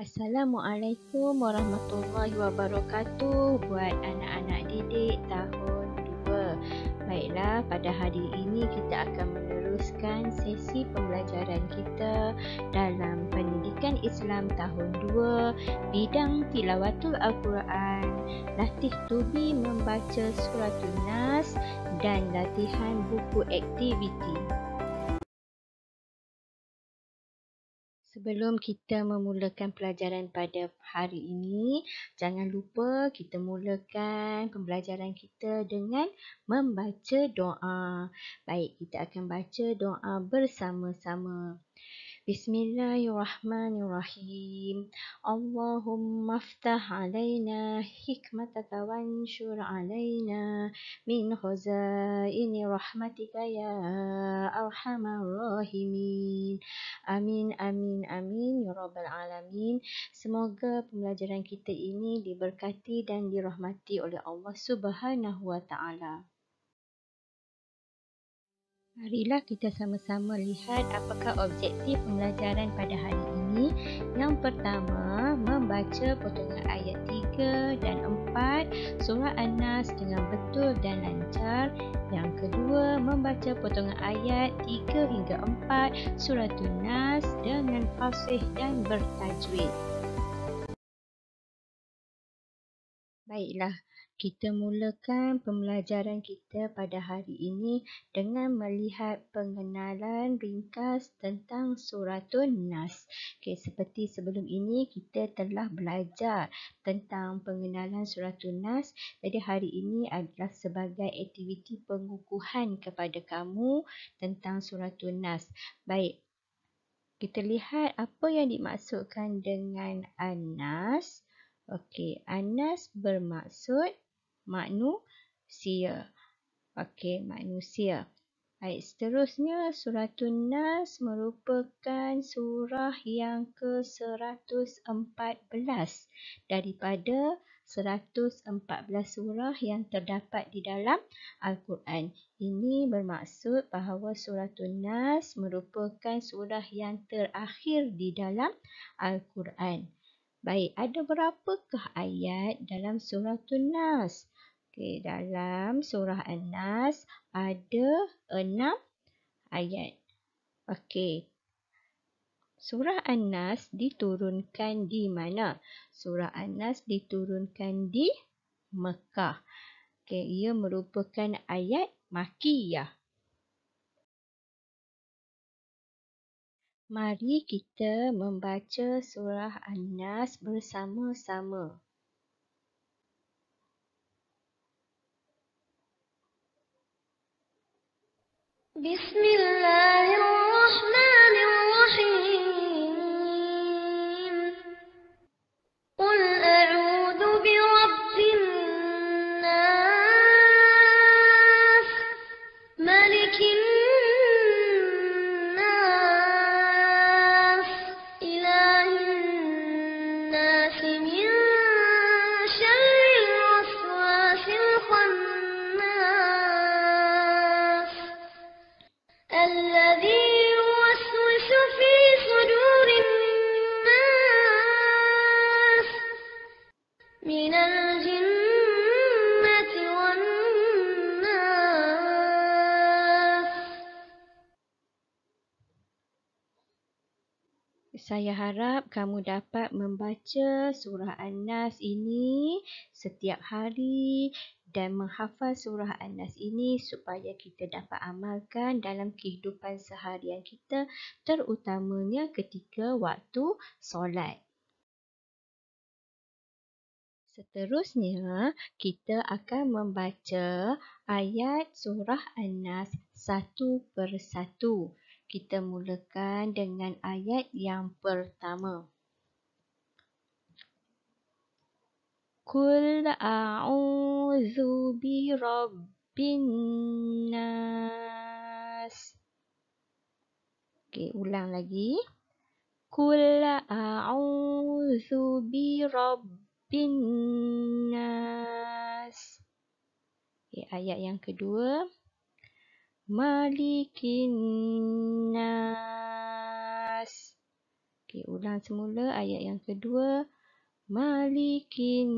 Assalamualaikum warahmatullahi wabarakatuh buat anak-anak didik tahun 2. Baiklah, pada hari ini kita akan meneruskan sesi pembelajaran kita dalam pendidikan Islam tahun 2, bidang tilawatul Al-Quran, latih tubi membaca suratul Nas dan latihan buku aktiviti. Sebelum kita memulakan pelajaran pada hari ini, jangan lupa kita mulakan pembelajaran kita dengan membaca doa. Baik, kita akan baca doa bersama-sama. Bismillahirrahmanirrahim. Allahumma aftah alaina hikmataka wanshur alaina min khazaini rahmatika ya arhamar rahimin. Amin, amin, amin ya rabbal alamin. Semoga pembelajaran kita ini diberkati dan dirahmati oleh Allah Subhanahu wa taala. Marilah kita sama-sama lihat apakah objektif pembelajaran pada hari ini. Yang pertama, membaca potongan ayat 3 dan 4 surah An-Nas dengan betul dan lancar. Yang kedua, membaca potongan ayat 3 hingga 4 surah An-Nas dengan fasih dan bertajwid. Baiklah, kita mulakan pembelajaran kita pada hari ini dengan melihat pengenalan ringkas tentang Suratun Nas. Okey, seperti sebelum ini kita telah belajar tentang pengenalan Suratun Nas. Jadi hari ini adalah sebagai aktiviti pengukuhan kepada kamu tentang Suratun Nas. Baik, kita lihat apa yang dimaksudkan dengan An-Nas. Okey, An-Nas bermaksud manusia. Okey, manusia. Baik, seterusnya Suratun Nas merupakan surah yang ke-114 daripada 114 surah yang terdapat di dalam Al-Quran. Ini bermaksud bahawa Suratun Nas merupakan surah yang terakhir di dalam Al-Quran. Baik, ada berapakah ayat dalam Suratun Nas? Okey, dalam surah An-Nas ada 6 ayat. Okey. Surah An-Nas diturunkan di mana? Surah An-Nas diturunkan di Mekah. Okey, ia merupakan ayat Makkiyah. Mari kita membaca surah An-Nas bersama-sama. Bismillahirrahmanirrahim. Qul a'udzu birabbin nas, malikin nas, ilahin nas, min syarril waswasil khannas, الذي يوسوس في صدور الناس من الجنة والناس. Saya harap kamu dapat membaca surah An-Nas ini setiap hari dan menghafal surah An-Nas ini supaya kita dapat amalkan dalam kehidupan seharian kita, terutamanya ketika waktu solat. Seterusnya, kita akan membaca ayat surah An-Nas satu persatu. Kita mulakan dengan ayat yang pertama. Qul a'udzu birabbin nas. Okey, ulang lagi. Qul a'udzu birabbin nas. Okey, ayat yang kedua. Malikin nas. Okey, ulang semula ayat yang kedua. Malikin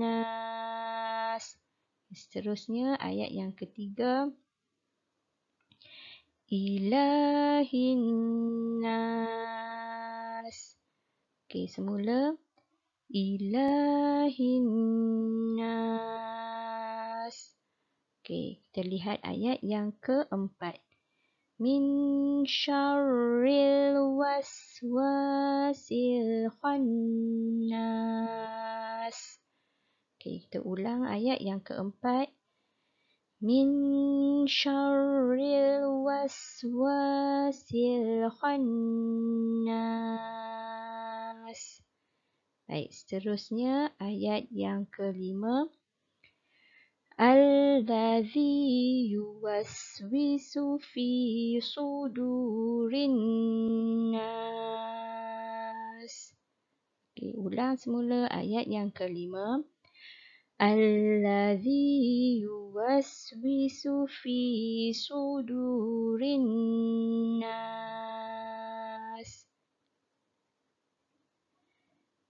nas. Seterusnya ayat yang ketiga. Ilahin nas. Okey, semula. Ilahin nas. Okey, kita lihat ayat yang keempat. Min syarril waswasil khannas. Okey, kita ulang ayat yang keempat. Min syarril waswasil khannas. Baik, seterusnya ayat yang kelima. Alladzi yuwaswisu fi sudurin nas. Okey, ulang semula ayat yang kelima. Alladzi yuwaswisu fi sudurin nas.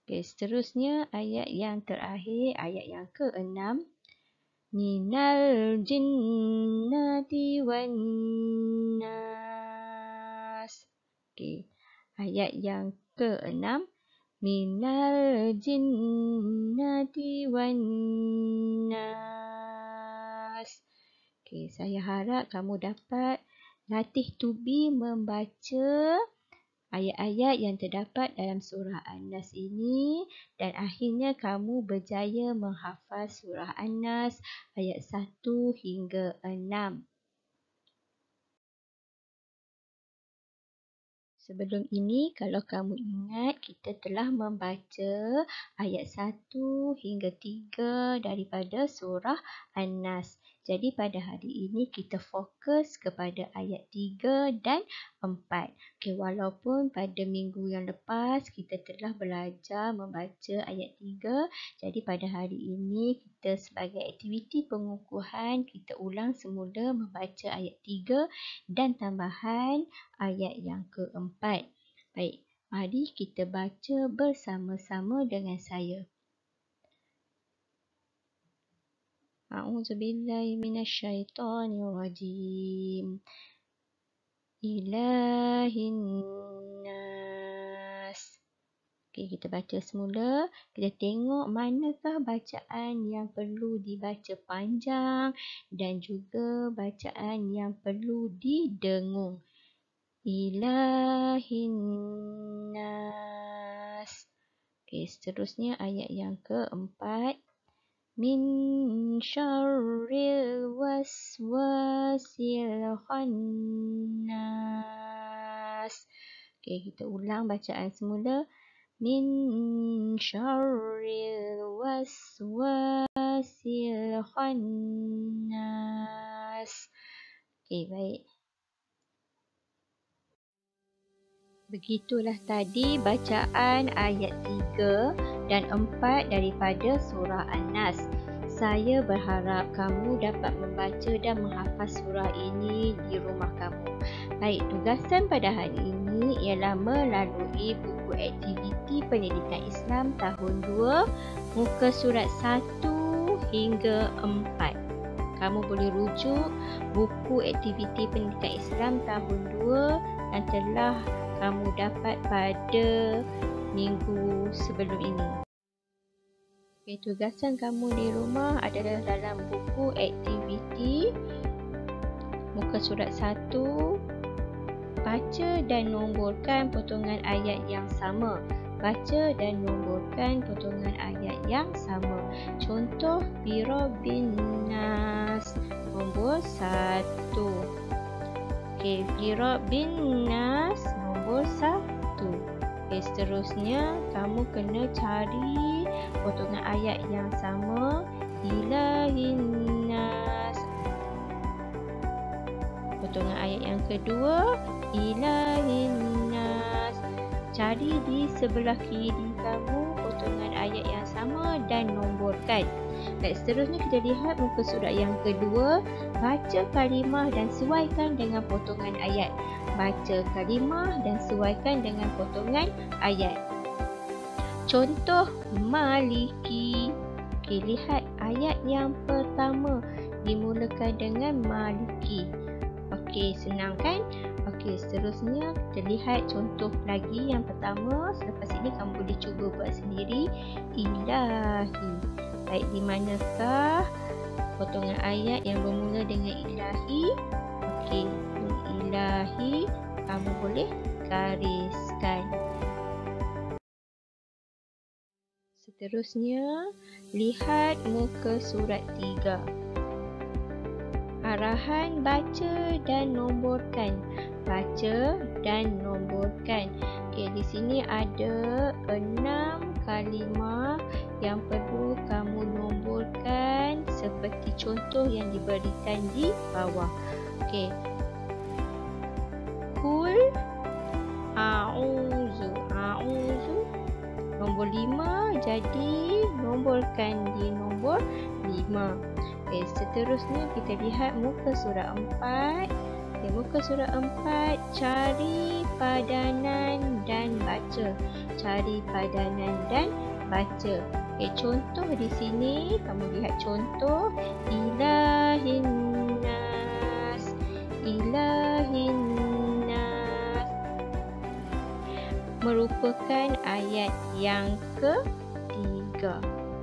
Okey, seterusnya ayat yang terakhir, ayat yang keenam. Minal jinnati wan nas. Okey, ayat yang keenam. Minal jinnati wan nas. Okey, saya harap kamu dapat latih tubi membaca ayat-ayat yang terdapat dalam surah An-Nas ini dan akhirnya kamu berjaya menghafal surah An-Nas ayat 1 hingga 6. Sebelum ini, kalau kamu ingat, kita telah membaca ayat 1 hingga 3 daripada surah An-Nas. Jadi pada hari ini kita fokus kepada ayat 3 dan 4. Okay, walaupun pada minggu yang lepas kita telah belajar membaca ayat 3. Jadi pada hari ini kita sebagai aktiviti pengukuhan kita ulang semula membaca ayat 3 dan tambahan ayat yang keempat. Baik, mari kita baca bersama-sama dengan saya. A'udzubillahi minasyaitonirrajim. Ilahin nas. Okey, kita baca semula. Kita tengok manakah bacaan yang perlu dibaca panjang dan juga bacaan yang perlu didengung. Ilahin nas. Okey, seterusnya ayat yang keempat. Min syarril waswasil khannas. Okey, kita ulang bacaan semula. Min syarril waswasil khannas. Okey, baik. Begitulah tadi bacaan ayat 3 dan 4 daripada surah An-Nas. Saya berharap kamu dapat membaca dan menghafal surah ini di rumah kamu. Baik, tugasan pada hari ini ialah melalui buku aktiviti pendidikan Islam tahun 2, muka surat 1 hingga 4. Kamu boleh rujuk buku aktiviti pendidikan Islam tahun 2 yang telah kamu dapat pada minggu sebelum ini. Okay, tugasan kamu di rumah adalah dalam buku aktiviti muka surat 1. Baca dan nomborkan potongan ayat yang sama. Baca dan nomborkan potongan ayat yang sama. Contoh, Birabbin nas nombor 1. Okey, Birabbin nas nombor 1. Okey, seterusnya kamu kena cari potongan ayat yang sama. Ilahin nas. Potongan ayat yang kedua, Ilahin nas. Cari di sebelah kiri kamu potongan ayat yang sama dan nomborkan. Baik, seterusnya kita lihat muka surat yang kedua. Baca kalimah dan sesuaikan dengan potongan ayat. Baca kalimah dan sesuaikan dengan potongan ayat. Contoh Maliki. Okey, lihat ayat yang pertama dimulakan dengan Maliki. Okey, senang kan? Okey, seterusnya kita lihat contoh lagi yang pertama. Selepas ini kamu boleh cuba buat sendiri. Ilahi. Baik, di manakah potongan ayat yang bermula dengan ilahi? Okey, ilahi kamu boleh gariskan. Seterusnya, lihat muka surat 3. Arahan baca dan nomborkan. Baca dan nomborkan. Okey, di sini ada 6 kalimah yang perlu kamu nomborkan seperti contoh yang diberikan di bawah. Okey. Kul a'udzu. A'udzu. Nombor 5, jadi nomborkan di nombor 5. Okay, seterusnya kita lihat muka surat 4. Okay, muka surat 4, cari padanan dan baca. Cari padanan dan baca. Okay, contoh di sini, kamu lihat contoh. Ilahin nas. Ilahin nas. Merupakan ayat yang ketiga.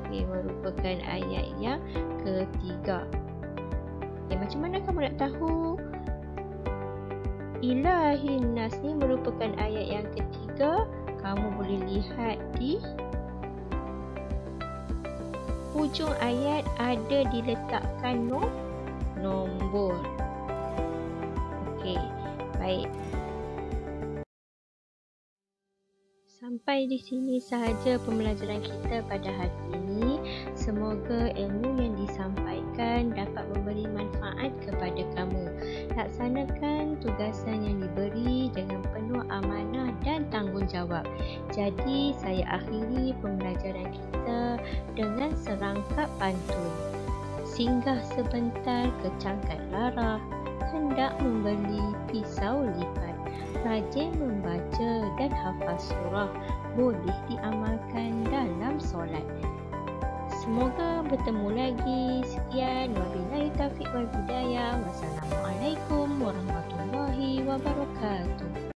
Okay, merupakan ayat yang ketiga. Okay, macam mana kamu nak tahu Ilahin nas ni merupakan ayat yang ketiga? Kamu boleh lihat di hujung ayat ada diletakkan nombor. Okey, baik. Sampai di sini sahaja pembelajaran kita pada hari ini. Semoga ilmu yang disampaikan dapat memberi manfaat kepada kamu. Laksanakan tugasan yang diberi dengan penuh amanah dan tanggungjawab. Jadi, saya akhiri pembelajaran kita dengan serangkap pantun. Singgah sebentar ke Cangkat Lara, hendak membeli pisau lipat. Rajin membaca dan hafaz surah, boleh diamalkan dalam solat. Semoga bertemu lagi. Sekian, wabillahi taufiq wal hidayah. Wassalamualaikum warahmatullahi wabarakatuh.